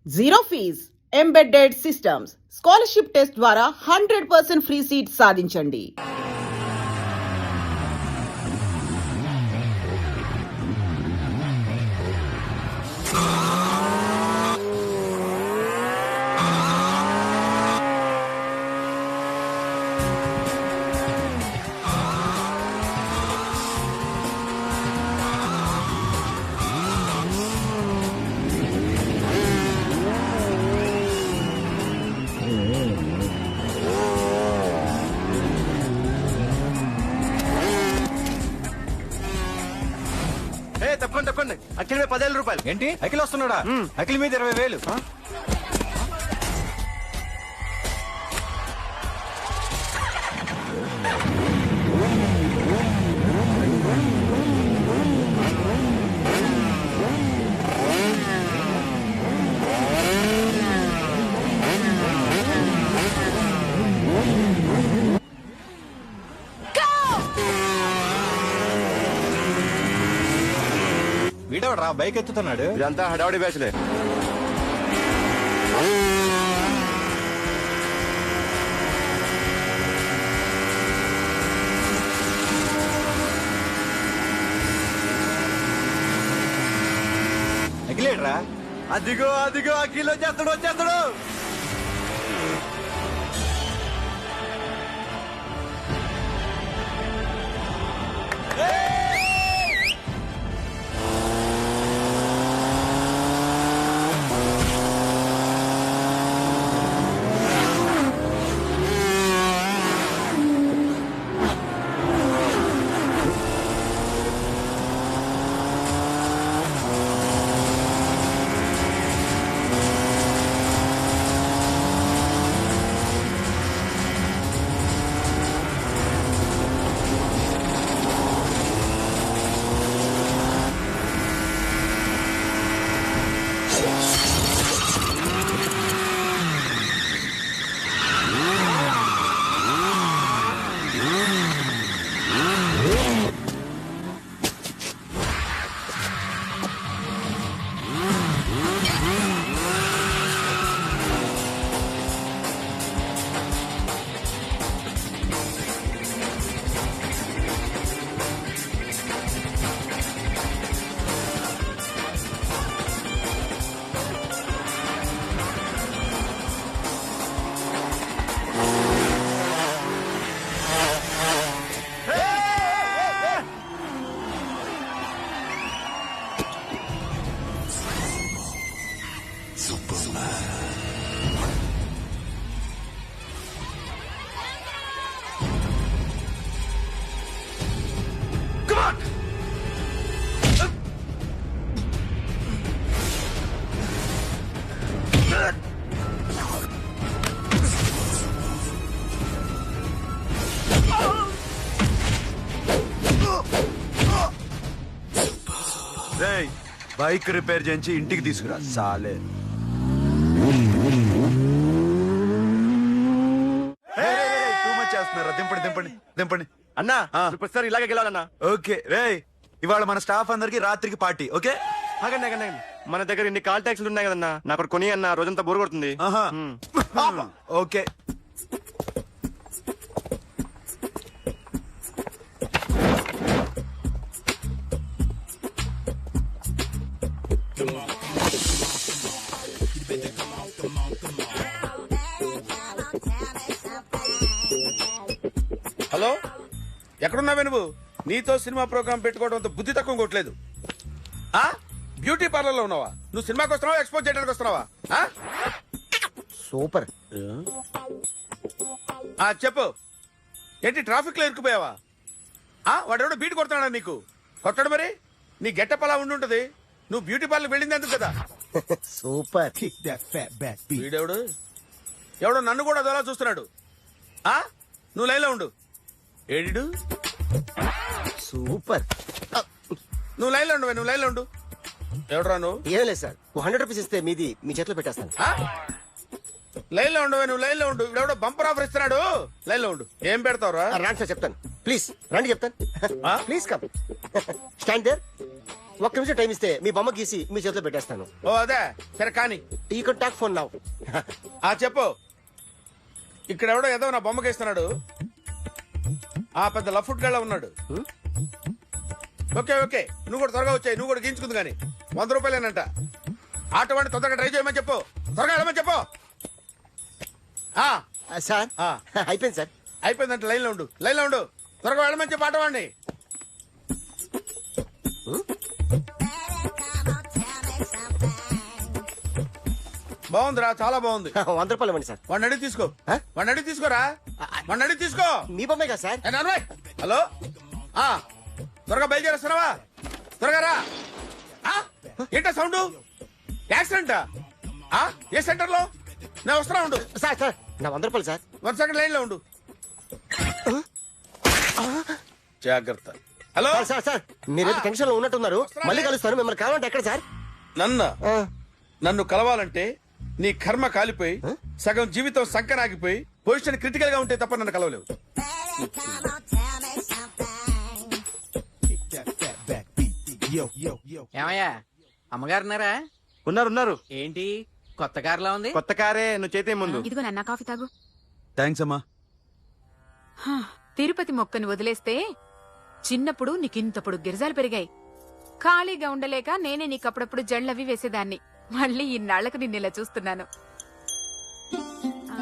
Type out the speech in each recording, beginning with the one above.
Zero fees embedded systems scholarship test ద్వారా 100% free seat సాధించండి. తప్పండి అఖిల్ మీద 10,000 రూపాయలు. ఏంటి అఖిల్ వస్తున్నాడా? అఖిల్ మీద 20,000. వీడవడరా బైక్ ఎత్తుతున్నాడు? ఇదంతా హడావడి బ్యాచ్లే. అఖిలేడ్రా? అదిగో అఖిల్ వచ్చేస్తాడు. బైక్ రిపేర్ చేయించి ఇంటికి తీసుకురా సాలే. చేస్తున్నారా? దింపండి అన్నా. ప్రతిసారి ఇలాగే గెలాలన్నా. ఓకే రే, ఇవాళ మన స్టాఫ్ అందరికి రాత్రికి పార్టీ. ఓకే ఆగండి. మన దగ్గర ఇన్ని కాల్ ట్యాక్సీలు ఉన్నాయి కదన్నా, నాకు కొని అన్న రోజంతా బోర్ కొడుతుంది. ఓకే హలో, ఎక్కడున్నావే నువ్వు? నీతో సినిమా ప్రోగ్రామ్ పెట్టుకోవడంతో బుద్ధి తక్కువ కొట్టలేదు. బ్యూటీ పార్లర్ లో ఉన్నావా? నువ్వు సినిమాకి వస్తున్నావా, ఎక్స్పోజ్ చేయడానికి వస్తున్నావా? సూపర్. చెప్పు, ఏంటి ట్రాఫిక్ లో ఇరుక్కుపోయావా? వాడెవడో బీట్ కొడుతున్నాడా నీకు? కొట్టడు మరి. నీ గెట్టప్ అలా ఉండుంటది. నువ్వు బ్యూటీ పార్లర్ వెళ్ళింది ఎందుకు కదా? సూపర్. వీడెవడు? ఎవడో నన్ను కూడా అదోలా చూస్తున్నాడు. నువ్వు లైన్లో ఉండు. ఏడిడు? సూపర్. నువ్వు లైన్లో ఉండు. ఎవడరా నువ్వు? ఏం లేదు సార్, 100 రూపీస్ ఇస్తే మీది మీ చేతిలో పెట్టేస్తాను. లైన్లో ఉండు. ఎవడో బంపర్ ఆఫర్ ఇస్తున్నాడు. లైన్లో ఉండు. ఏం పెడతావురా? రాండి సార్ చెప్తాను. ప్లీజ్ రండి చెప్తాను. Please come. Stand there. ఒక్క నిమిషం టైం ఇస్తే మీ బొమ్మ గీసి మీ చేతిలో పెట్టేస్తాను. ఓ అదే సరే కానీ ఈ కుడ్ టాక్ ఫోన్ నౌ. ఆ చెప్పు. ఇక్కడ ఎవడో ఏదో నా బొమ్మకి ఇస్తున్నాడు. ఆ పెద్ద లఫుట్ గళ్ళ ఉన్నాడు. ఓకే ఓకే నువ్వు కూడా త్వరగా వచ్చాయి. నువ్వు కూడా గీంచుకుంది కానీ 100 రూపాయలేనంట. ఆటో వాడిని తొందరగా ట్రై చేయమని చెప్పు. త్వరగా వెళ్ళమని చెప్పు. ఆ సార్ ఆ. అయిపోయింది సార్. అయిపోయిందంటే లైన్లో ఉండు. లైన్లో ఉండు. త్వరగా వెళ్ళమని చెప్పు ఆటో వాడిని. బాగుందిరా చాలా బాగుంది. 100 రూపాయలు ఇవ్వండి సార్. వాడిని అడిగి తీసుకో. ఆ? వాడిని అడిగి తీసుకోరా. వాడిని అడిగి తీసుకో. మీ బొమ్మే కదా సార్. ఏ నాన్నబాయ్, హలో ఆ త్వరగా బయలుదేరేస్తున్నావా? త్వరగా రా. ఆ? ఏంటా సౌండ్? యాక్సిడెంటా? ఆ? ఏ సెంటర్ లో? నేను వస్తున్నా ఉండు. సార్ సార్ నా 100 రూపాయలు సార్. 1 సెకండ్ లైన్ లో ఉండు. జాగ్రత్త. హలో సార్ సార్ సార్ మీరేదో టెన్షన్ లో ఉన్నట్టున్నారు. మళ్ళీ కలుస్తాను. మిమ్మల్ని కావాలంటే ఎక్కడ సార్? నన్ను కలవాలంటే నీ కర్మ కాలిపోయి సగం జీవితం సంకనాగిపోయి పొజిషన్ క్రిటికల్ గా ఉంటే తప్ప నన్ను కలవలేవు. ఏమయ్యా అమ్మగారున్నారా? ఉన్నారు ఏంటి కొత్త కారులా ఉంది? కొత్త కారే, నువ్వు చేతే ముందు. ఇదిగో నాన్న కాఫీ తాగు. థ్యాంక్స్ అమ్మా. హా, తిరుపతి మొక్కను వదిలేస్తే చిన్నప్పుడు నీకింతప్పుడు గిరిజాలు పెరిగాయి. ఖాళీగా ఉండలేక నేనే నీకప్పుడప్పుడు జళ్ళవి వేసేదాన్ని. మళ్ళీ ఇన్నాళ్లకు నిన్నిలా చూస్తున్నాను. ఆ,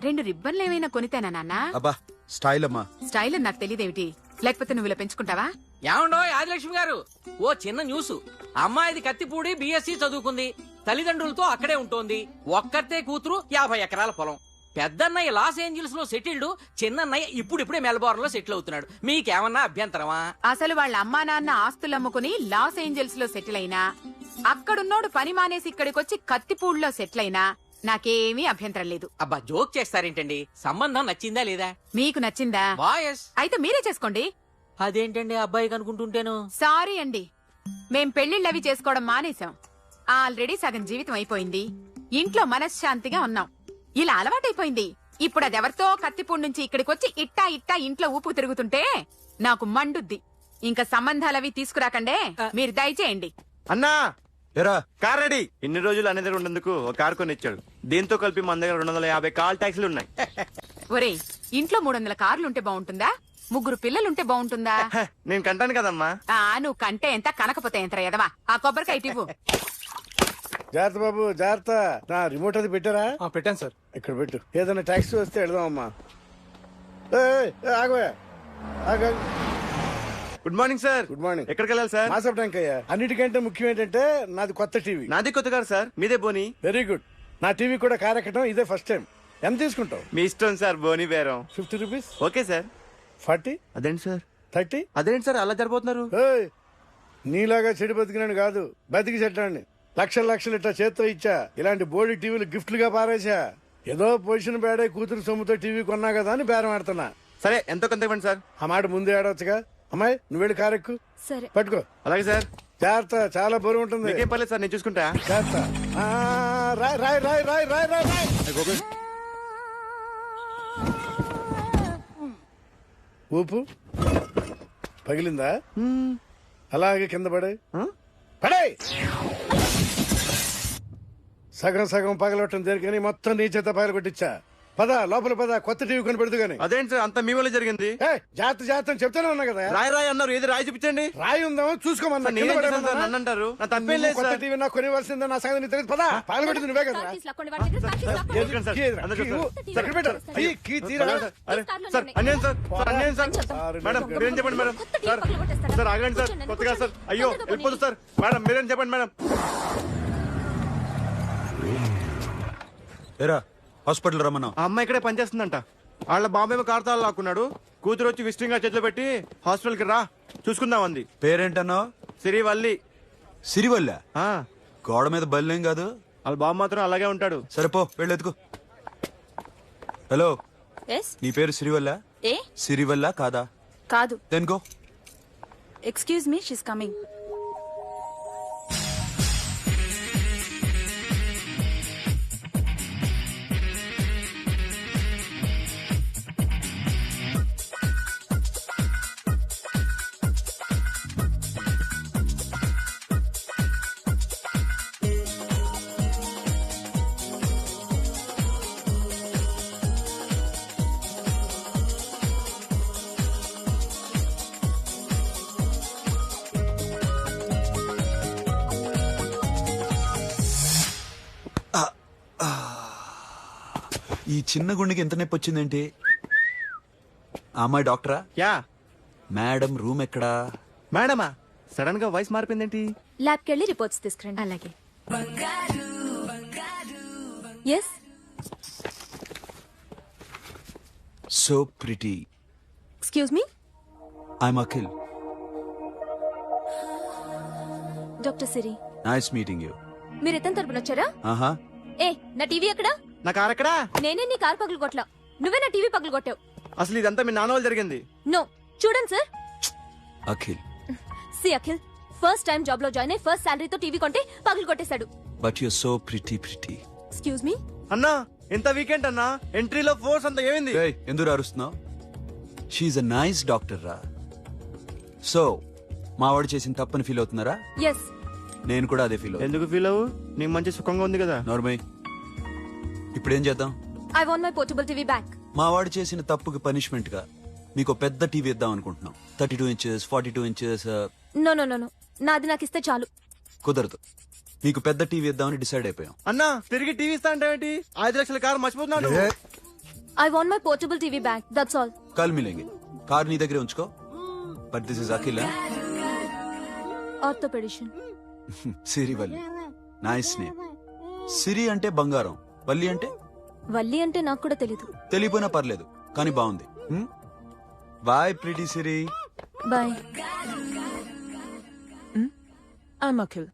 2 రిబ్బన్లు ఏమైనా కొనితేనా నాన్న? అబ్బా స్టైల్ అమ్మా. స్టైల్ అని నాకు తెలియదేమిటి? లేకపోతే నువ్వు ఇలా పెంచుకుంటావా? ఏమండో ఆదిలక్ష్మి గారు, ఓ చిన్న న్యూస్. అమ్మాయిది కత్తిపూడి బిఎస్సి చదువుకుంది. తల్లిదండ్రులతో అక్కడే ఉంటోంది. ఒక్కతే కూతురు, 50 ఎకరాల పొలం. పెద్దన్నయ్య లాస్ ఏంజల్స్ లో సెటిల్డ్, చిన్నన్నయ్య ఇప్పుడిప్పుడే మెల్బోర్న్ లో సెటిల్ అవుతున్నాడు. మీకేమన్నా అభ్యంతరమా? అసలు వాళ్ళ అమ్మా నాన్న ఆస్తులు అమ్ముకుని లాస్ ఏంజల్స్ లో సెటిల్ అయినా, అక్కడున్నోడు పని మానేసి ఇక్కడికొచ్చి కత్తిపూడిలో సెటిల్ అయినా నాకేమీ అభ్యంతరం లేదు. అబ్బా జోక్ చేస్తారేంటండి? సంబంధం నచ్చిందా లేదా? మీకు నచ్చిందా? వాయస్ అయితే మీరే చేసుకోండి. అదేంటండి అబ్బాయి కనుకుంటుంటేను? సారీ అండి, మేం పెళ్లిళ్ళవి చేసుకోవడం మానేశాం. ఆల్రెడీ సగం జీవితం అయిపోయింది. ఇంట్లో మనశ్శాంతిగా ఉన్నాం. ఇలా అలవాటైపోయింది. ఇప్పుడు అదెవరితో కత్తిపూడి నుంచి ఇక్కడికొచ్చి ఇట్టా ఇట్టా ఇంట్లో ఊపు తిరుగుతుంటే నాకు మండుద్ది. ఇంకా సంబంధాలవి తీసుకురాకండే, మీరు దయచేయండి. అన్నా ఎరా కార్ రెడీ. ఇన్ని రోజులు అనే దగ్గర ఉండేందుకు ఒక కార్ కొని ఇచ్చాడు. దీంతో కలిపి మన దగ్గర 250 కాల్ ట్యాక్సీలు ఉన్నాయి. ఒరేయ్, ఇంట్లో 300 కార్లుంటే బాగుంటుందా? 3 పిల్లలుంటే బాగుంటుందా? నేను కంటాను కదమ్మా. నువ్వు కంటే ఎంత కనకపోతే ఎంత ఎదవా. ఆ కొబ్బరికాయ ఇవ్వు. జాగ్రత్త బాబు జాగ్రత్త. నా రిమోట్ అది పెట్టారా? పెట్టాను సార్. ఇక్కడ పెట్టు. ఏదైనా టాక్సీ వస్తే వెళదామమ్మా. ఆగవే ఆగ. Good morning sir. Good morning. ఎక్కడికి వెళ్ళాలి సార్? మాసప్ ట్యాంక్ అయ్యా. అన్నిటికంటే ముఖ్యం ఏంటంటే నాది కొత్త టీవీ. నాది కొత్త కారు సార్, మీదే బోని. Very good. నా టీవీ కూడా కార్ ఎక్కడం ఇదే ఫస్ట్ టైం. ఎంత తీసుకుంటావు? మీ ఇష్టం సార్, బోని బేరం. 50 రూపీస్. Okay sir. 40, అదేంటి సార్? 30. అదేంటి సార్ అలా జరిపోతున్నారు? నీలాగా చెడు బతికినాను కాదు, బతికి చెట్టాన్ని. లక్షలు ఇట్టా చేత్తో ఇచ్చా. ఇలాంటి బోడి టీవీలు గిఫ్ట్లుగా పారేసా. ఏదో పొజిషన్ బేడే కూతురు సొమ్ముతో టీవీ కొన్నా కదా అని బేరం ఆడుతున్నా. సరే ఎంతో కొంత ఇవ్వండి సార్. ఆ మాట ముందే ఆడవచ్చుగా. అమ్మాయి నువ్వు వెళ్ళి కారెక్కు. సరే. పట్టుకో. అలాగే సార్. జాగ్రత్త, చాలా బరువు ఉంటుంది. మీకేం పర్లేదు సార్, నేను చూసుకుంటా. జాగ్రత్త. రాయ్ రాయ్ రాయ్ రాయ్ రాయ్ రాయ్ రాయ్. ఊపు పగిలిందా? అలాగే కింద పడే పడే. సగం పగలవటం దేనికని మొత్తం నీ చేత పగల కొట్టించా. పద లోపల పద, కొత్త టీవీ కొని పెడదు గాని. అదేంటి సార్ అంతా మీ వల్ల జరిగింది? జాగ్రత్త అని చెప్తానే ఉన్నా కదా. రాయ్ అన్నారు, ఏది రాయి చూపించండి. రాయి ఉందామో చూసుకోమన్నా. సార్, నేనేం చేశాను సార్? నన్ను అంటారు. నా తప్పేం లేదు కొత్త సార్. టీవీ నాకు కొనివ్వాల్సిందే. నా సంగతి నీకు తెలియదు. పద పగలబెట్టింది నువ్వే కదా. ఎందుకండి సార్? అందరూ చూస్తారు. ఎక్కడ పెట్టారు? కీ తీరా. అరే సార్, అన్యాయం సార్. సార్, అన్యాయం సార్. మేడం మీరేం చెప్పండి మేడం. సార్ ఆగండి సార్, కొత్తగా సార్. అయ్యో వెళ్ళిపోతుంది సార్. మేడం మీరేం చెప్పండి మేడం. ఎరా హాస్పిటల్ రమ్మన్నా. ఆ అమ్మాయి ఇక్కడే పనిచేస్తుందంట. వాళ్ళ బాబేమో కార్తాలు లాక్కున్నాడు. కూతురు వచ్చి విజిటింగ్ చేతిలో పెట్టి హాస్పిటల్ కి రా చూసుకుందాం అంది. పేరేంటన్నావు? సిరివల్లి. సిరివల్ల? ఆ, గోడ మీద బల్లేం కాదు. వాళ్ళ బాబు మాత్రం అలాగే ఉంటాడు. సరిపో వెళ్ళెత్తుకో. హలో, నీ పేరు సిరివల్ల? సిరివల్ల కాదా? కాదు. Then go. Excuse me, she's coming. ఈ చిన్న గుండెకి ఎంత నొప్పి వచ్చిందేంటి? ఆ అమ్మాయి డాక్టరా? యా. మేడం రూమ్ ఎక్కడా? మేడమా? సడన్ గా వాయిస్ మారిపోయిందేంటి? ల్యాబ్కి వెళ్ళి రిపోర్ట్స్ తీసుకురండి. అలాగే. Yes, so pretty. Excuse me, I'm Akhil. Doctor Siri. Nice meeting you. మీరు ఎత్తని తరపున వచ్చారా? ఆహా. ఏ, నా టీవీ ఎక్కడా? నా కార్ ఎక్కడా? నేనే నీ కార్ పగలు కొట్లా, నువ్వే నా టీవీ పగలు కొట్టావు. అసలు ఇదంతా మీ నాన్న వాళ్ళు జరిగింది. నో, చూడండి sir. Akhil. See Akhil, first time job లో జాయిన్ అయ్యి ఫస్ట్ సాలరీతో టీవీ కొంటే పగలు కొట్టేశాడు. But you so pretty. Excuse me. అన్నా ఎంత వీకెండ్ అన్నా, ఎంట్రీలో ఫోర్స్ అంతా ఏమైంది? ఎందుకు అరుస్తున్నావు? షీఈ్ అ నైస్ డాక్టర్ రా. సో మావాడు చేసిన తప్పని ఫీల్ అవుతున్నారా? ఎస్. నేను కూడా అదే ఫీల్ అవుతున్నా. ఎందుకు ఫీల్ అవ్వు? నీకు మంచి సుఖంగా ఉంది కదా. నార్మల్. ఇప్పుడు ఏం చేద్దాం? I want my portable TV back. మావాడు చేసిన తప్పుకి పనిష్మెంట్ గా మీకు పెద్ద టీవీ ఇద్దాం అనుకుంటున్నాం. 32 inches, 42 inches. No no no no, నాది నాకు ఇస్తే చాలు. కుదరదు. మీకు పెద్ద టీవీ ఇద్దామని డిసైడ్ అయిపోయాం. అన్నా తిరిగి టీవీ ఇస్తా అంటే ఏంటి? 5 లక్షల కారు మర్చిపోతున్నాడు. I want my portable TV back, that's all. కల్ మిలేంగే. కార్ నీ దగ్గరే ఉంచుకో. But this is Akhil. Orthopaedician. Siri Valli. Nice name. Siri అంటే బంగారం, వల్లి అంటే? వల్లి అంటే నాకు కూడా తెలీదు. తెలియపోయినా పర్లేదు, కానీ బాగుంది. Bye pretty Siri. Bye. I'm Akhil.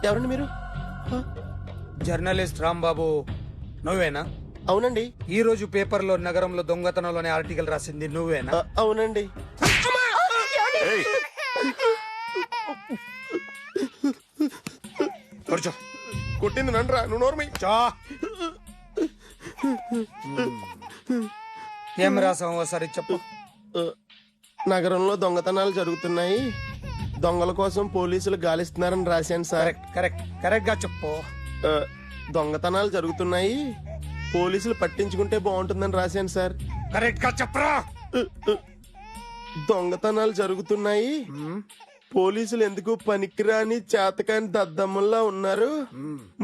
ఎవరండి మీరు? జర్నలిస్ట్ రాంబాబు నువ్వేనా? అవునండి. ఈ రోజు పేపర్లో నగరంలో దొంగతనంలోనే ఆర్టికల్ రాసింది నువ్వేనా? అవునండి. కూర్చో. కొట్టింది నండ్రా, నువ్వు నోర్మి. ఏం రాసావు ఒకసారి చెప్పు. నగరంలో దొంగతనాలు జరుగుతున్నాయి, దొంగల కోసం పోలీసులు గాలిస్తున్నారని రాశాను సార్. కరెక్ట్ కరెక్ట్ గా చెప్పు. దొంగతనాలు జరుగుతున్నాయి, పోలీసులు పట్టించుకుంటే బాగుంటుందని రాశాను సార్. కరెక్ట్ గా చెప్పరా. దొంగతనాలు జరుగుతున్నాయి, పోలీసులు ఎందుకు పనికిరాని చేతకాని దద్దమ్మల్లా ఉన్నారు,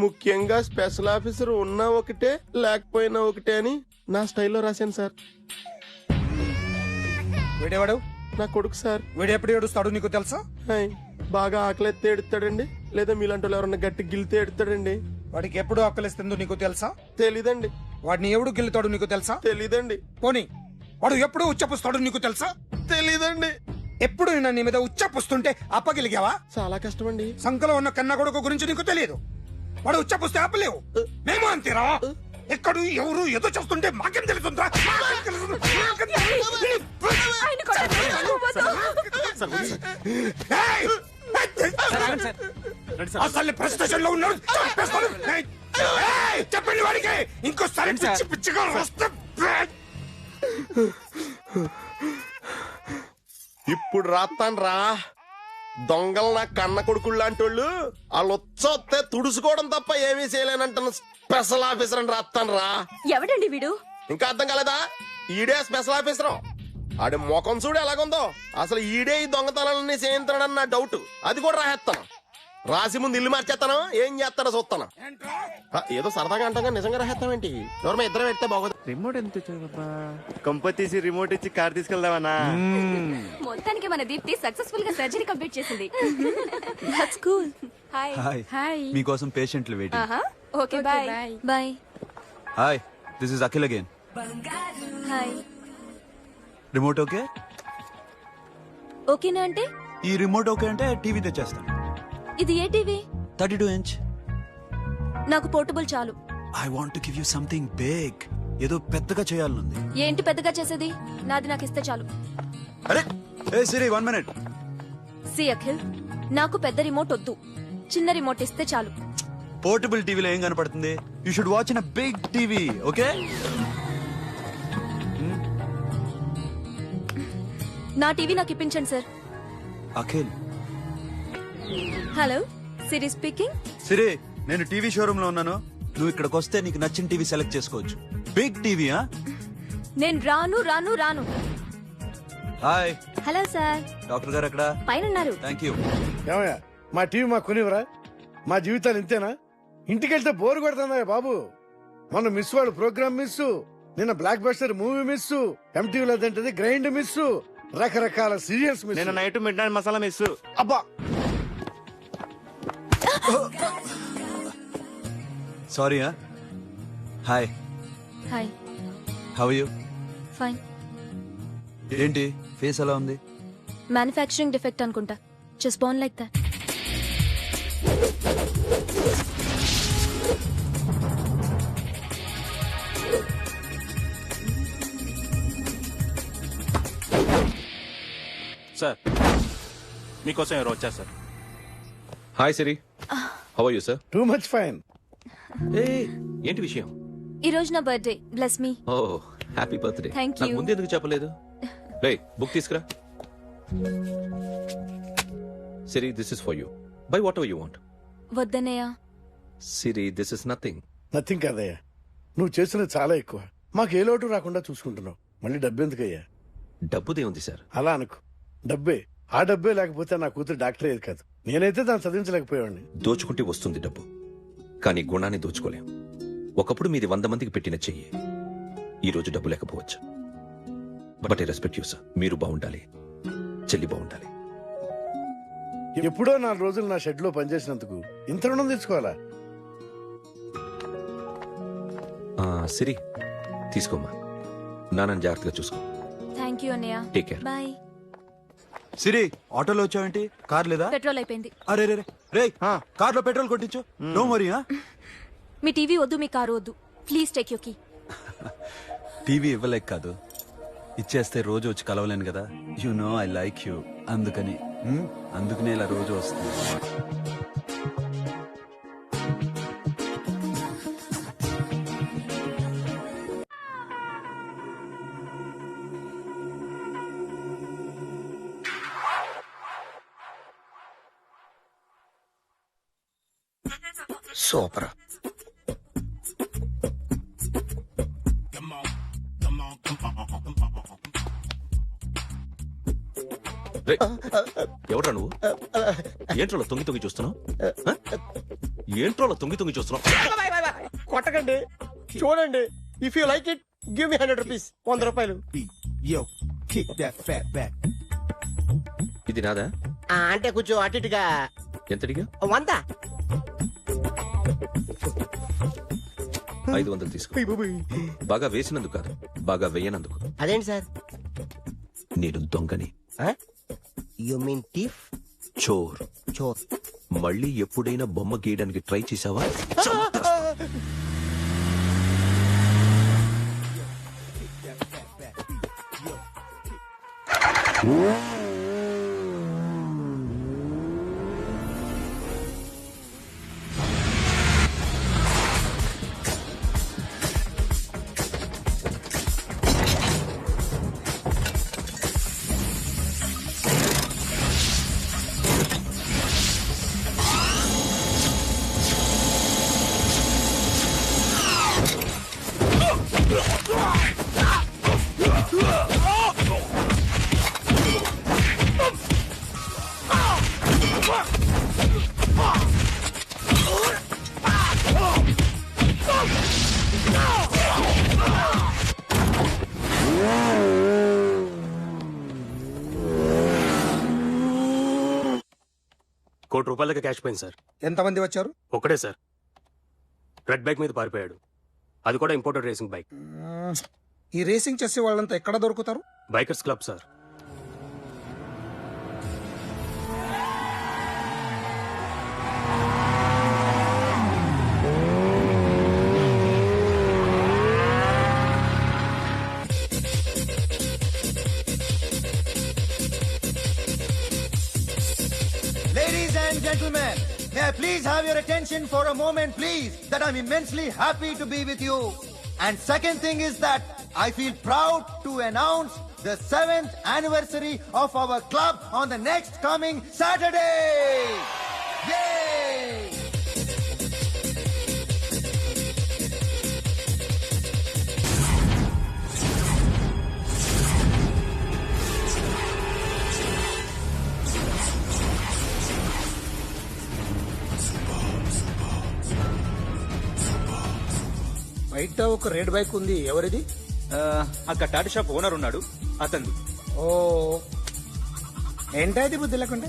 ముఖ్యంగా స్పెషల్ ఆఫీసర్ ఉన్నా ఒకటే లేకపోయినా ఒకటే అని నా స్టైల్లో రాశాను సార్. వీడేవాడు? నా కొడుకు సార్. వీడు ఎప్పుడు ఏడుస్తాడు నీకు తెలుసా? హాయ్, బాగా ఆకలిస్తే ఎడుతాడండి, లేదా మీలాంటి వాళ్ళు ఎవరన్నా గట్టి గిల్తే ఎడుతాడండి. వాడికి ఎప్పుడు ఆకలిస్తుందో నీకు తెలుసా? తెలీదండి. వాడిని ఎవడు గిల్లుతాడు నీకు తెలుసా? తెలీదండి. పోనీ వాడు ఎప్పుడు ఉచ్చపుస్తాడు నీకు తెలుసా? తెలీదండి. ఎప్పుడు నిన్న నీ మీద ఉచ్చపుస్తుంటే అప్పగలిగావా? చాలా కష్టమండి. సంకలో ఉన్న కన్న కొడుకు గురించి నీకు తెలియదు. వాడు ఉచ్చపుస్తే ఆపలేవు. మేము అంతేరా. ఎక్కడు ఎవరు ఏదో చేస్తుంటే మాకేం తెలుస్తుందా? అసలు ప్రెస్టేషన్ లో ఉన్నాడు. చెప్పండి వాడికి ఇంకోసారి పిచ్చి పిచ్చిగా వస్తే. ఇప్పుడు రాత్తాను రా. దొంగలు నా కన్న కొడుకులు లాంటి వాళ్ళు వాళ్ళు వచ్చొస్తే తుడుచుకోవడం తప్ప ఏమీ చేయలేనంటున్న స్పెషల్ ఆఫీసర్ అని రాత్తాను రా. ఎవడండి వీడు? ఇంకా అర్థం కాలేదా? ఈడే స్పెషల్ ఆఫీసర్. ఆడి ముఖం చూడు ఎలాగుందో. అసలు ఈడే ఈ దొంగతనాలన్నీ చేయించాడని నా డౌట్. అది కూడా రాసేస్తాను. రాసి ముందు ఇల్లు మార్చేస్తాను, ఏం చేస్తానో చూస్తాను. ఏదో సరదాగా అంటాం, నిజంగా రాసేస్తామేంటి? ఎవరు మా ఇద్దరం పెడితే బాగోదు. రిమోట్ ఎంత కంప తీసి రిమోట్ ఇచ్చి కార్ తీసుకెళ్దామన్నా. మొత్తానికి మన దీప్తి సక్సెస్ఫుల్ గా సర్జరీ కంప్లీట్ చేసింది. That's cool. హాయ్. హాయ్. మీకోసం పేషెంట్లు waiting. Okay bye. Bye. Hi, this is Akhil again. Hi. Remote okay? ఓకేనా అంటే? ఈ రిమోట్ ఓకే అంటే టీవీ తెచ్చేస్తాను. ఇది ఏ టీవీ? 32 inch. నాకు పోర్టబుల్ చాలు. I want to give you something big. ఏదో పెద్దగా చేయాలనుంది. ఏంటి పెద్దగా చేసేది? నాది నాకు ఇస్తే చాలు. అరే ఏ సిరి 1 minute. సి అఖిల్, నాకు పెద్ద రిమోట్ వద్దు, చిన్న రిమోట్ ఇస్తే చాలు. పోర్టబుల్ టీవీలో ఏం కనపడుతుంది? You should watch in a big TV, okay? నా టీవీ నాకు ఇప్పించండి sir. Akhil. Hello, Siri speaking. Siri, నేను టీవీ షోరూమ్ లో ఉన్నాను. నువ్వు ఇక్కడికి వస్తే నీకు నచ్చిన టీవీ సెలెక్ట్ చేసుకోవచ్చు. Big TV. నేను రాను రాను రాను. హాయ్. Hello sir. డాక్టర్ గారు ఎక్కడ? పైన ఉన్నారు. Thank you. ఏమయ్యా, మా టీవీ మాకు కొనివరా? మా జీవితాలు ఇంతేనా? ఇంటికెళ్తే బోరు కొడుతుందా బాబు? మొన్న మిస్ వాడు ప్రోగ్రామ్ మిస్, నిన్న బ్లాక్ బస్టర్ మూవీ మిస్, ఎంటీవీలో తింటది గ్రైండ్ మిస్, రకరకాల సీరియల్స్ మిస్. నేను night midnight masala miss. అబ్బా, sorry. Hi. Hi. How are you? Fine. ఏంటి ఫేస్ ఎలా ఉంది? మ్యానుఫ్యాక్చరింగ్ డిఫెక్ట్ అనుకుంటా. Just born like that. Sir, మీకోసం ఎవరు వచ్చారు sir? Hi Siri, how are you sir? Too much fine. ఏంటి విషయం? ఈ రోజు నా birthday. Bless me. Oh happy birthday. Thank you. నాకు ముందు ఎందుకు చెప్పలేదు? రే బుక్ తీసుకురా. Siri, this is for you. Buy whatever you want. వద్దనయ్యా. Siri, this is nothing. Nothing కాదయ్యా, నువ్వు చేసినది చాలా ఎక్కువ. మాకు ఏ లోటు రాకుండా చూసుకుంటున్నావు. మళ్ళీ డబ్బెందుకయ్యా? డబ్బుదే ఉంది సార్. అలా అనుకో, డబ్బే. ఆ డబ్బే లేకపోతే నా కూతురు డాక్టర్ అయ్యేది కాదు. నేనైతే దాన్ని చదివించలేకపోయాడిని. దోచుకుంటే వస్తుంది డబ్బు, కానీ గుణాన్ని దోచుకోలేం. ఒకప్పుడు మీది 100 మందికి పెట్టిన చెయ్యి ఈ రోజు డబ్బు లేకపోవచ్చు. But I respect you sir. మీరు బాగుండాలి, చెల్లి బాగుండాలి. ఎప్పుడో 4 రోజులు నా షెడ్ లో పనిచేసినందుకు ఇంత రుణం తీసుకోవాలా? సిరి, తీసుకోమ్మా. నాన్నని జాగ్రత్తగా చూసుకో. థ్యాంక్ యూ అన్నయ్య. Take care. బాయ్. సిరి, ఆటోలో వచ్చావేంటి? కార్ లేదా? పెట్రోల్ అయిపోయింది. అరే రే రే, కార్లో పెట్రోల్ కొట్టించు. Don't worry. మీ టీవీ వద్దు, మీ కారు వద్దు. Please take you key. TV ఇవ్వలేక కాదు, ఇచ్చేస్తే రోజు వచ్చి కలవలేను కదా. You know I like you. అందుకని అందుకనే ఇలా రోజు వస్తుంది. సూపర్. ఎవడ్రా నువ్వు? ఏంట్రోలో తొంగి తొంగి చూస్తున్నావు? ఏంట్రోలో తొంగి తొంగి చూస్తున్నావు? కొట్టకండి, చూడండి. If you like it give me 100 rupees. 100 రూపాయలు. ఇది నాదా? అంటే కొంచెం అటు ఇటుగా. ఎంతడిగా? 100. 500 తీసుకో. బాగా వేసినందుకు కాదు, బాగా వేయనందుకు. అదేంటి సార్? నేను దొంగని. You mean thief? చోర్. చోర్. మళ్ళీ ఎప్పుడైనా బొమ్మ గీయడానికి ట్రై చేసావా? ₹1,00,00,000 క్యాష్ పోయింది సార్. ఎంతమంది వచ్చారు? ఒక్కడే సార్. రెడ్ బైక్ మీద పారిపోయాడు. అది కూడా ఇంపోర్టెడ్ రేసింగ్ బైక్. ఈ రేసింగ్ చేసే వాళ్ళంతా ఎక్కడ దొరుకుతారు? Bikers club sir. Ladies and gentlemen, may I please have your attention for a moment, please, that I'm immensely happy to be with you. And second thing is that I feel proud to announce the 7th anniversary of our club on the next coming Saturday. Yay! బయట ఒక red bike ఉంది, ఎవరిది? అక్కడ Tata shop owner ఉన్నాడు, అతను. ఓ ఏంటది బుద్ధి లేకుండా?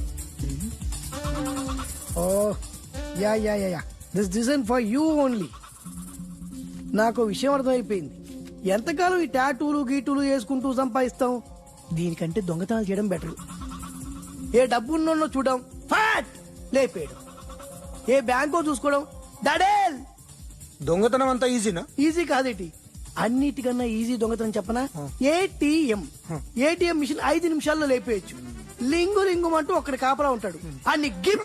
Oh yeah yeah yeah yeah this design for you only. నాకు విషయం అర్థమైపోయింది. ఎంతకాలం ఈ టాటూలు గీటూలు వేసుకుంటూ సంపాదిస్తాం? దీనికంటే దొంగతనాలు చేయడం బెటర్. ఏ డబ్బు ఉన్నోన్నో చూడడం, ఫాట్ లేపేయడం. ఏ బ్యాంకో చూసుకోవడం, దడేల్. దొంగతనం అంతా ఈజీనా? ఈజీ కాదేటి, అన్నిటికన్నా ఈజీ దొంగతనం చెప్పనా? ఏటీఎం. ఏటీఎం మిషన్ 5 నిమిషాల్లో లేపేయచ్చు. లింగు లింగుమంటూ ఒక్కడి కాపలా ఉంటాడు, అన్ని గిమ్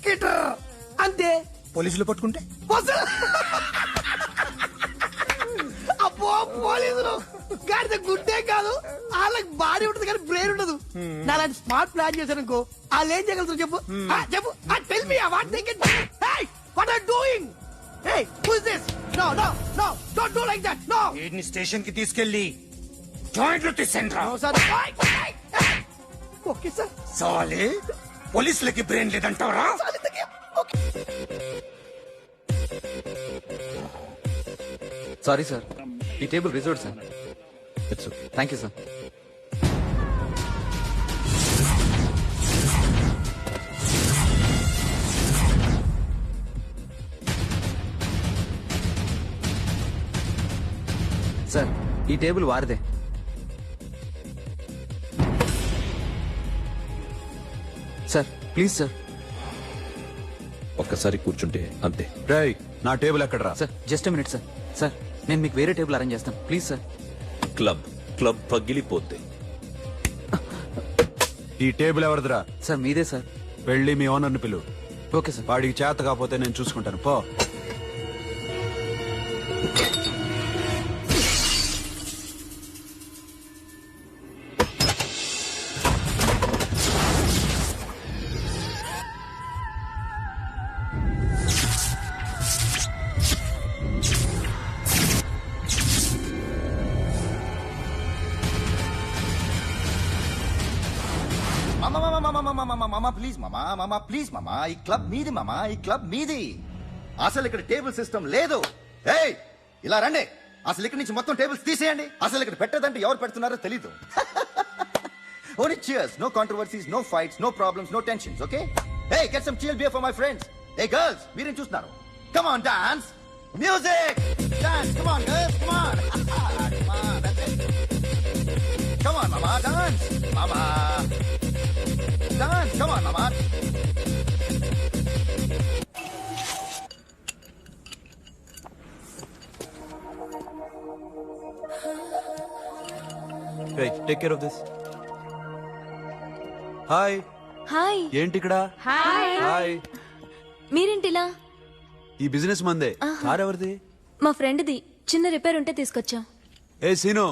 గిటర్ అంతే. పోలీసులు పట్టుకుంటే? అబ్బో పోలీసులు గాడిద గుడ్డే కాదు, వాళ్ళకి బాడీ ఉంటుంది కానీ బ్రెయిన్ ఉండదు. నా అలాంటి స్మార్ట్ ప్లాన్ చేశారనుకో, వాళ్ళు ఏం చేయగలుగుతారు చెప్పు? చెప్పు, tell me what they can. Hey what are doing? Hey, who is this? No, no, no, don't do like that, no. వీడిని స్టేషన్ కి తీసుకెళ్లి జాయింట్లు తీసేంద్రా. No, sir. Okay, sir. సాలే, పోలీసులకి బ్రెయిన్ లేదంటారా? సారీ సార్, ఈ table reserve sir. It's okay. Thank you sir. Sir, ఈ table వారిదే. Sir please sir. ఒక్కసారి కూర్చుంటే అంతే. రేయ్, నా టేబుల్ ఎక్కడరా? Sir just minute sir. Sir నేను మీకు వేరే టేబుల్ అరేంజ్ చేస్తాను, ప్లీజ్ సార్. క్లబ్ పగిలిపోద్ది. ఈ టేబుల్ ఎవరిదిరా? సార్ మీదే సార్. వెళ్ళి మీ ఓనర్ని పిలువు. Okay sir. వాడికి చేత కాకపోతే నేను చూసుకుంటాను, పో. మామా ప్లీజ్ మామా ప్లీజ్ మామా, ఈ క్లబ్ మీది మామా, ఈ క్లబ్ మీది. అసలు ఇక్కడ టేబుల్ సిస్టమ్ లేదు. ఏయ్ ఇలా రండి, అసలు ఇక్కడ నుంచి మొత్తం టేబుల్స్ తీసేయండి. అసలు ఇక్కడ పెట్టదంటే ఎవరు పెడుతున్నారో తెలీదు. Only cheers, no controversies, no fights, no problems, no tensions, okay? Hey, get some chill beer for my friends. Hey girls, మీరేం చూస్తున్నారు? Come on, dance! Music! Dance, come on girls, come on! Come on, that's it. Come on, mama, dance! Mama! Dance, come on, mama! Hey, take care of this. Hi hi. ఏంటి ఇక్కడ? Hi. Hi. మీరేంటిలా? ఈ business మందే. Car ఎవరిది? మా ఫ్రెండ్ది. చిన్న repair ఉంటే తీసుకొచ్చాం. ఏ scene,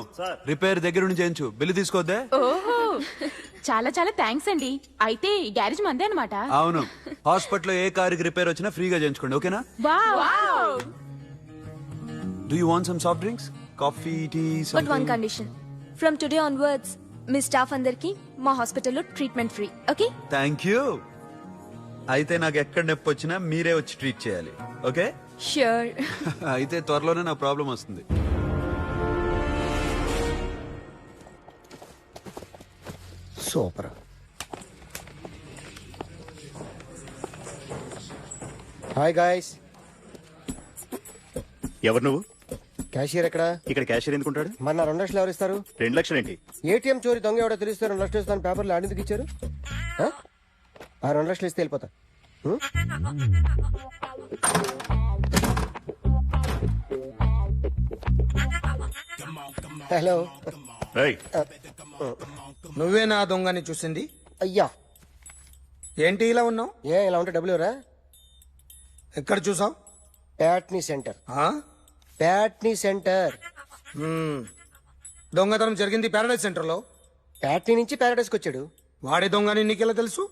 repair దగ్గర నుంచి చేయించు, బిల్లు తీసుకోద్దే. ఓహో, చాలా చాలా థ్యాంక్స్ అండి. అయితే ఈ గ్యారేజ్ మందే అన్నమాట. అవును, హాస్పిటల్లో ఏ కారుకి రిపేర్ వచ్చినా ఫ్రీగా చేయించుకోండి, ఓకేనా? Wow. Do you want some soft drinks, coffee, tea? But one condition, from today onwards మీ స్టాఫ్ అందరికి మా హాస్పిటల్లో treatment free, okay? Thank you. అయితే నాకు ఎక్కడ నొప్పి వచ్చినా మీరే వచ్చి ట్రీట్ చేయాలి, ఓకే? ష్యూర్. అయితే త్వరలోనే నా ప్రాబ్లం వస్తుంది. సూపర్. Hi guys. ఎవరు నువ్వు? క్యాషియర్ ఎక్కడ? ఇక్కడ క్యాషియర్ ఎందుకుంటాడు? మన 2 లక్షలు ఎవరు ఇస్తారు? 2 లక్షలు ఏంటి? ఏటీఎం చోరీ దొంగ ఎవడో తెలిస్తే 2 లక్షలు ఇస్తాను పేపర్లు ఆడిందుకు ఇచ్చారు. ఆ 2 లక్షలు ఇస్తే వెళ్ళిపోతా. హలో. నువ్వే నా దొంగని చూసింది? అయ్యా. ఏంటి ఇలా ఉన్నావు? ఏ ఇలా ఉంటే డబ్బులు ఎవరా? ఎక్కడ చూసావు? ప్యాట్నీ సెంటర్. ప్యాట్నీ సెంటర్. దొంగతనం జరిగింది ప్యారడైజ్ సెంటర్ లో. ప్యాట్నీ నుంచి ప్యారడైజ్కి వచ్చాడు. వాడే దొంగని నీకెలా తెలుసు?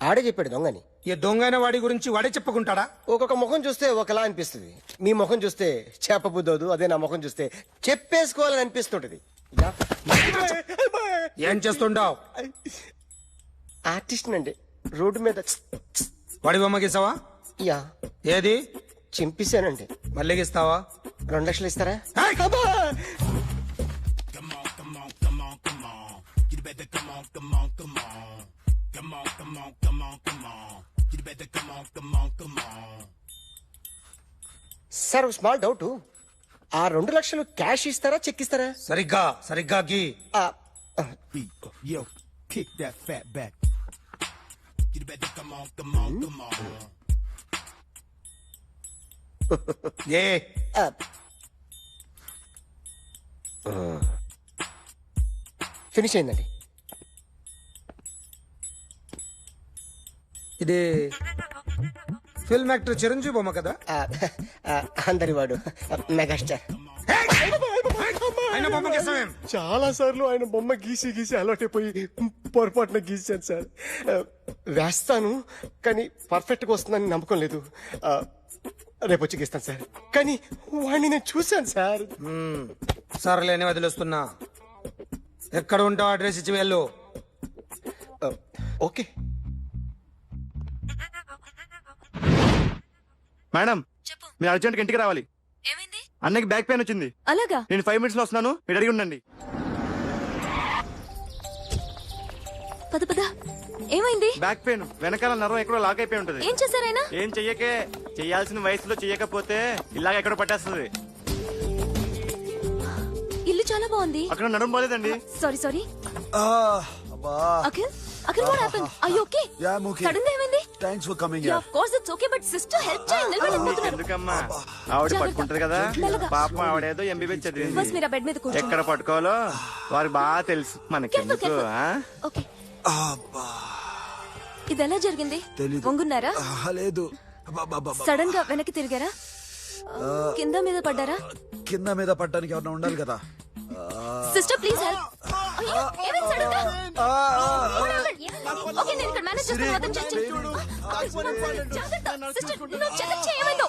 ఆడే చెప్పాడు దొంగని. ఈ దొంగైన వాడి గురించి వాడే చెప్పుకుంటాడా? ఒక్కొక్క ముఖం చూస్తే ఒకలా అనిపిస్తుంది. మీ ముఖం చూస్తే చెప్పబుద్దోదు, అదే నా ముఖం చూస్తే చెప్పేసుకోవాలని అనిపిస్తుంటది. ఏం చేస్తుంటావు? ఆర్టిస్ట్ అండి. రోడ్డు మీద వాడి బొమ్మ గీసావా? యా. ఏది? చింపేశానండి. మళ్ళీ గీస్తావా? 2 లక్షలు ఇస్తారా? సార్ స్మాల్ డౌట్, ఆ 2 లక్షలు క్యాష్ ఇస్తారా చెక్ ఇస్తారా? సరిగ్గా గీ. ఫినిష్ అయిందండి. ఇది ఫిల్మ్ యాక్టర్ చిరంజీవి బొమ్మ కదా? అందరి వాడు మెగాస్టార్. ఆయన బొమ్మ గీసావేం? చాలా సార్లు ఆయన బొమ్మ గీసి గీసి అలవాటైపోయి పొరపాటున గీసాను సార్. వేస్తాను కానీ పర్ఫెక్ట్ గా వస్తుందని నమ్మకం లేదు. రేపు వచ్చి గీస్తాను సార్. కానీ వాడిని నేను చూశాను సార్. సర్లేని వదిలేస్తున్నా. ఎక్కడ ఉంటావు అడ్రస్ ఇచ్చి వెళ్ళు. ఓకే మేడం, మీరు అర్జెంట్ ఇంటికి రావాలి. అన్నకి బ్యాక్ పెయిన్ వచ్చింది. అలాగా? నేను 5 minutes లో వస్తున్నాను, మీరు అడిగి ఉండండి. పద పద. ఏమైంది? బ్యాక్ పెయిన్, వెనకాల నరం ఎక్కడో లాక్ అయిపోయి ఉంటుంది. ఏం చేశారైనా? ఏం చెయ్యకే, చెయ్యాల్సిన వయసులో చెయ్యకపోతే ఇలాగ ఎక్కడో పట్టేస్తుంది. ఇల్లు చాలా బాగుంది. అక్కడ నడుము పోలేదండి. Sorry. Akhil, what happened? Are you okay? Yeah, I'm okay. Suddenly ఏమైంది? Thanks for coming Yeah, here. of course it's okay, but sister help చేయండి. నిలబడలేకపోతున్నారు. ఎందుకమ్మా, ఆవిడ పట్టుకుంటది కదా. మెల్లగా. పాపం ఆవిడేదో ఎంబీబీ చదివింది. ఫస్ట్ మీరు ఆ బెడ్ మీద కూర్చోండి. ఎక్కడ పట్టుకోవాలో వారికి బాగా తెలుసు. మనకెందుకు? ఓకే. ఇది ఎలా జరిగింది? వంగున్నారా? లేదు. సడన్ గా వెనక్కి తిరిగారా? కింద మీద పడ్డారా? కింద మీద పట్టడానికి ఎవరైనా ఉండాలి కదా. Sister please help. ఏమైంది సడన్ గా? ఓకే, నేను ఇక్కడ మేనేజ్ చేస్తాను. అతను చెక్ సిస్టర్, నువ్వు చెక్ చేయి. ఏమైందో?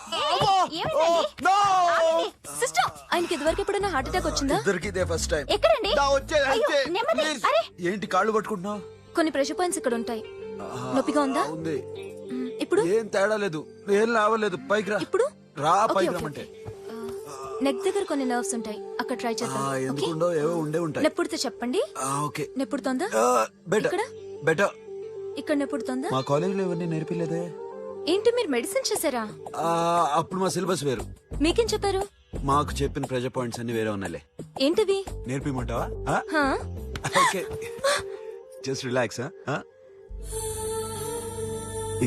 ఏమైంది సిస్టర్? ఆయనకి ఇదివరకు ఎప్పుడైనా హార్ట్ అటాక్ వచ్చిందా? ఇద్దరికి ఇదే ఫస్ట్ టైం. ఎక్కడండి? ఏంటి కాళ్ళు పట్టుకుంటున్నావు? కొన్ని ప్రెషర్ పాయింట్స్ ఇక్కడ ఉంటాయి. నొప్పిగా ఉందా? ఉంది. ఇప్పుడు ఏం తేడా లేదు, ఏం లావలేదు. పైకి రా. ఇప్పుడు రా, ఓకే, పైకి ఓకే, రమ్మంటే. నెక్ దగ్గర కొన్ని నర్వ్స్ ఉంటాయి, అక్కడ ట్రై చేద్దాం. ఎందుకుండో ఏవో ఉండే ఉంటాయి. నెప్పుడుతో చెప్పండి. ఓకే. నెప్పుడుతోందా? బెటర్ ఇక్కడ బెటర్. ఇక్కడ నెప్పుడుతోందా? మా కాలేజీలో ఎవరిని నేర్పిలేదే. ఏంటి మీరు మెడిసిన్ చేశారా? అప్పుడు మా సిలబస్ వేరు. మీకేం చెప్పారు? మాకు చెప్పిన ప్రెజర్ పాయింట్స్ అన్ని వేరే ఉన్నాయిలే. ఏంటివి? నేర్పిమంటావా? హా? Okay, just relax.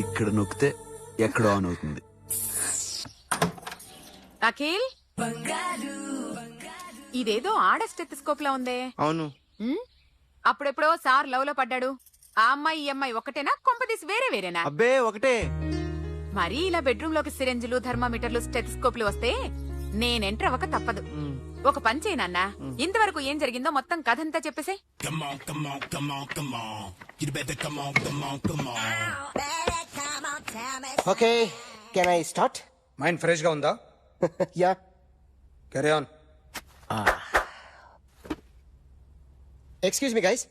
ఇక్కడ నొక్కితే ఎక్కడ ఆన్ అవుతుంది. అఖిల్, ఇదేదో ఆడ స్టెథోస్కోప్ లా ఉందే. అవును. అప్పుడెప్పుడో సార్ లవ్ లో పడ్డాడు. ఆ అమ్మాయి ఈ అమ్మాయి ఒకటేనా, కొంపదీసి వేరే వేరేనా? అబ్బే ఒకటే. మరి ఇలా బెడ్రూమ్ లోకి సిరెంజులు, థర్మామీటర్లు, స్టెథోస్కోప్లు వస్తే నేను ఎంటర్ అవ్వక తప్పదు. ఒక పని చేయి నాన్న, ఇంతవరకు ఏం జరిగిందో మొత్తం కథంతా చెప్పేసే. Okay, can I start? Mind fresh గా ఉందా? Yeah, carry on. Excuse me guys,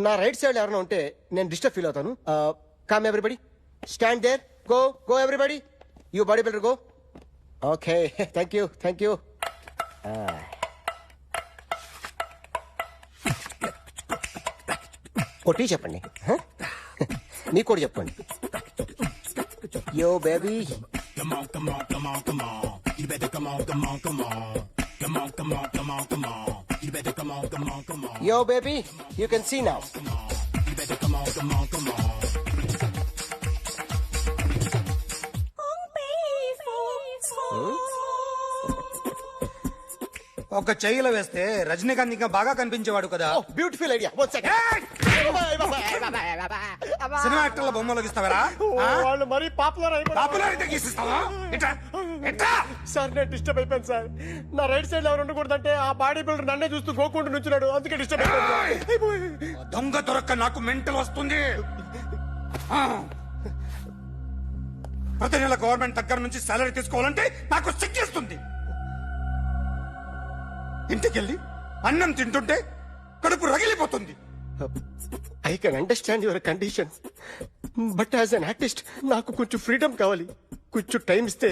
నా రైట్ సైడ్ ఎవరైనా ఉంటే నేను డిస్టర్బ్ ఫీల్ అవుతాను. Come everybody, stand there, go go everybody, you bodybuilder go. Okay, thank you thank you. కొట్టి చెప్పండి, నీకు కూడా చెప్పండి. Yo baby, yo baby, you can see now. ఒక చెయ్యిలో వేస్తే రజనీకాంత్ ఇంకా బాగా కనిపించేవాడు కదా. Beautiful idea. One second. Cinema యాక్టర్ల బొమ్మలు గీస్తావరా? వాళ్ళు మరీ పాపులర్ పాపులర్ అయితే గీసిస్తావా? సార్ నేను డిస్టర్బ్ అయిపోయాను సార్. నా రైట్ సైడ్ ఎవరు ఉండకూడదంటే ఆ బాడీ బిల్డర్ నన్నే చూస్తూ గోకుంటూ నుంచున్నాడు, అందుకే డిస్టర్బ్ అయిపోయాను. దొంగ దొరక్క నాకు మెంటల్ వస్తుంది. ప్రతి నెల గవర్నమెంట్ దగ్గర నుంచి సాలరీ తీసుకోవాలంటే నాకు సిగ్గేస్తుంది. ఇంటికెళ్ళి అన్నం తింటుంటే కడుపు రగిలిపోతుంది. I can understand your condition, but as an artist నాకు కొంచెం ఫ్రీడమ్ కావాలి. కొంచెం టైం ఇస్తే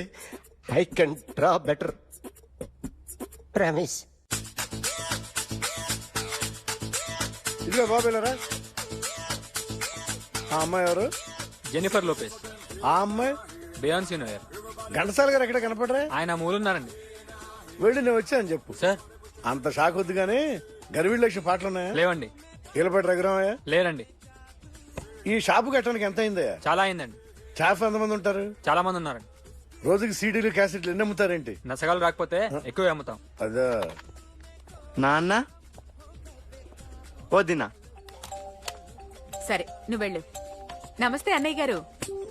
I can draw better. Promise. ఇదిగో బాబేలరా. ఆ అమ్మాయి ఎవరు? Jennifer Lopez. ఆ అమ్మాయి బియాన్సీ నోయర్. ఘంటసాల గారు ఎక్కడ కనపడరా? ఆయన మూలున్నారండి. వెళ్ళి నేను వచ్చాను చెప్పు. సార్ అంత షాక్ వద్దు గానీ గర్వీళ్ళ లక్ష పాటలు ఉన్నాయా? లేవండి. ఈలపాటి రఘురామయ్య లేరండి. ఈ షాపు కట్టడానికి ఎంత అయిందయ్యా? చాలా అయిందండి. షాప్ ఎంతమంది ఉంటారు? చాలా మంది ఉన్నారండి. రోజుకి సీడీలు క్యాసెట్లు ఎన్ని అమ్ముతారేంటి? నసగాలు రాకపోతే ఎక్కువ అమ్ముతాం. అదా నాన్న వదినా. సరే నువ్వు వెళ్ళు. నమస్తే అన్నయ్య గారు.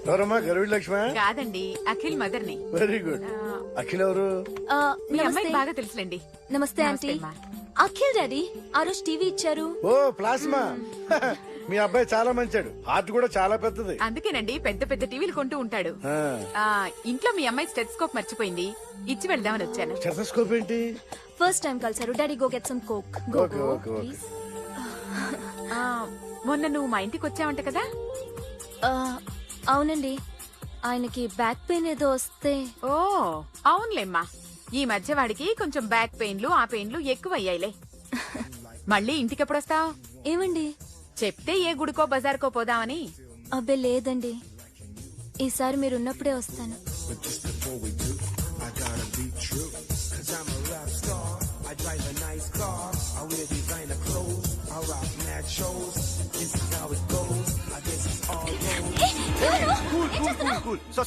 ఎవరమ్మా? గర్వీళ్ళ లక్ష్మ? కాదండి, అఖిల్ మదర్ని. Very good. అఖిల్ ఎవరు? మీ అమ్మాయి బాగా తెలుసులేండి. నమస్తే ఆంటీ. అఖిల్ డాడీ ఆ రోజు టీవీ ఇచ్చారు. ఓ ప్లాస్మా. మీ అబ్బాయి చాలా మంచాడు, హార్ట్ కూడా చాలా పెద్దది. అందుకేనండి పెద్ద పెద్ద టీవీలు కొంటూ ఉంటాడు. ఇంట్లో మీ అమ్మాయి స్టెథోస్కోప్ మర్చిపోయింది, ఇచ్చి వెళ్దామని వచ్చాను. స్టెథోస్కోప్ ఏంటి? ఫస్ట్ టైం కలిసారు. Daddy go get some coke. Go go please. మొన్న నువ్వు మా ఇంటికి వచ్చావంట కదా? అవునండి, ఆయనకి బ్యాక్ పెయిన్ ఏదో వస్తే. ఓ అవునులేమ్మా, ఈ మధ్య వాడికి కొంచెం బ్యాక్ పెయిన్లు ఆ పెయిన్లు ఎక్కువ అయ్యాయిలే. మళ్ళీ ఇంటికి ఎప్పుడు వస్తావు? ఏమండి చెప్తే ఏ గుడికో బజార్కో పోదామని. అబ్బే లేదండి, ఈసారి మీరున్నప్పుడే వస్తాను.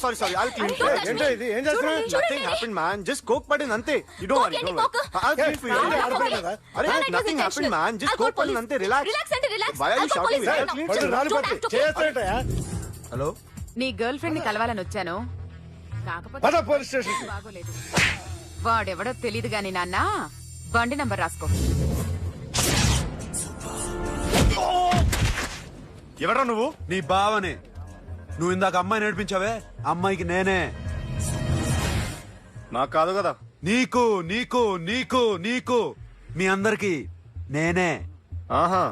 Sorry I'll clean it. ఏంటో ఇది? ఏం చేస్తున్నా? Nothing happened man, just coke పడింది అంతే. You don't worry, don't worry. I'll clean for you. అరే nothing happened man, just coke పడింది అంతే. Relax. Why are you shouting? I'll clean it. Hello, నీ గర్ల్ ఫ్రెండ్ ని కలవాలని వచ్చాను, కాకపోతే పద పోలీస్ స్టేషన్. బాగోలేదు. వాడెవడో తెలీదు గాని నాన్న, బండి నంబర్ రాసుకో. ఎవరా నువ్వు? నీ బావనే. నువ్వు ఇందాక అమ్మాయి నడిపించావే, అమ్మాయికి నేనే. నాకు కాదు కదా. నీకు నీకు నీకు నీకు మీ అందరికి నేనే. ఆహా.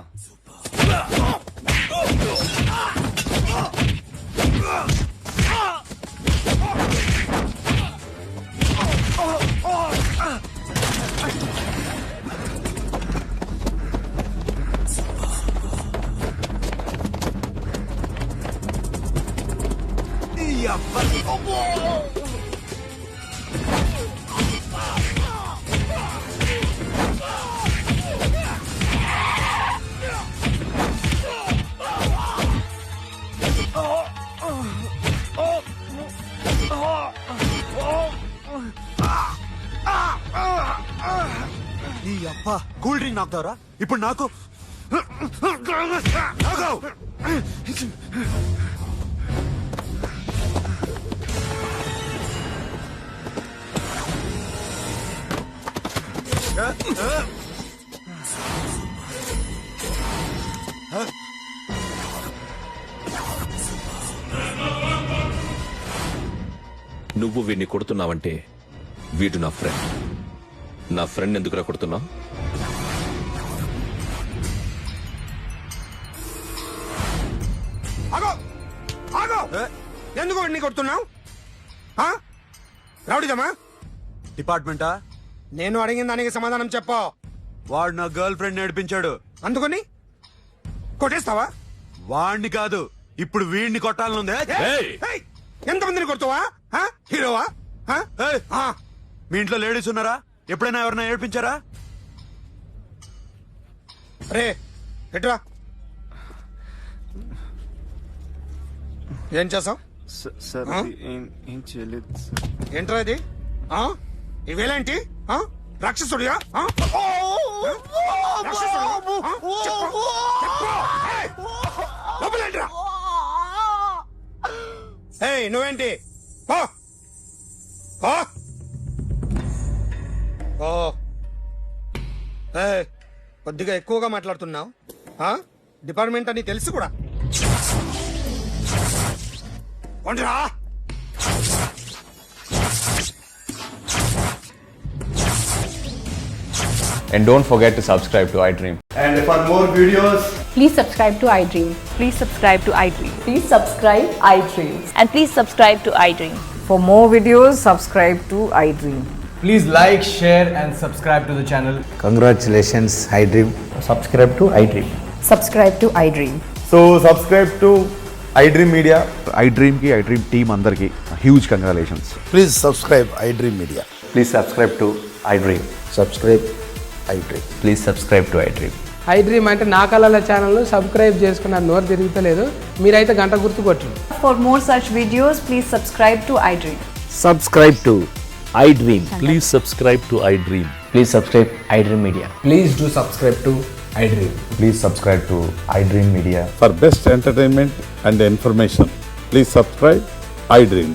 ఈ అబ్బా కూల్ డ్రింక్ నాకుతావరా ఇప్పుడు నాకు నువ్వు వీడిని కొడుతున్నావంటే వీడు నా ఫ్రెండ్. నా ఫ్రెండ్ ఎందుకురా కొడుతున్నావు? ఆగో ఆగో ఎందుకు వాడిని కొడుతున్నావు? రౌడీదమ్మా డిపార్ట్మెంటా? నేను అడిగిన దానికి సమాధానం చెప్పు. వాడు నా గర్ల్ ఫ్రెండ్ నేర్పించాడు. అందుకని కొట్టేస్తావా? వాడిని కాదు, ఇప్పుడు వీడిని కొట్టాలనుందే. ఎంతమందిని కొడతావా? హీరోవా? మీ ఇంట్లో లేడీస్ ఉన్నారా? ఎప్పుడైనా ఎవరైనా ఏడ్పించారా? రే ఎట్రా, ఏం చేసావు? ఏం చేయలేదు. ఏంట్రా ఇది? ఇవేలాంటి రాక్షసుడియా? నువ్వేంటి? కొద్దిగా ఎక్కువగా మాట్లాడుతున్నావు. డిపార్ట్మెంట్ అని తెలుసు కూడా. కొండ్రా And don't forget to subscribe to iDream. And for more videos, Please subscribe to iDream. Please subscribe to iDream. Please subscribe iDream. And please subscribe to iDream. For more videos, subscribe to iDream. please like, share and subscribe to the channel. Congratulations, iDream. Subscribe to iDream. Subscribe to iDream. So subscribe to iDream Media. iDream ki iDream team andarki huge congratulations. Please subscribe iDream Media. Please subscribe to iDream. Subscribe iDream. Please subscribe to iDream. iDream అంటే నా కళల channel subscribe చేసుకున్న నోరు తిరుగుతలేదు. మీరైతే గంట గుర్తు కొట్టండి. For more such videos, please subscribe to iDream. Subscribe to iDream. Please subscribe to iDream. Please subscribe iDream Media. Please do subscribe to iDream. Please subscribe to iDream Media. For best entertainment and information, please subscribe iDream.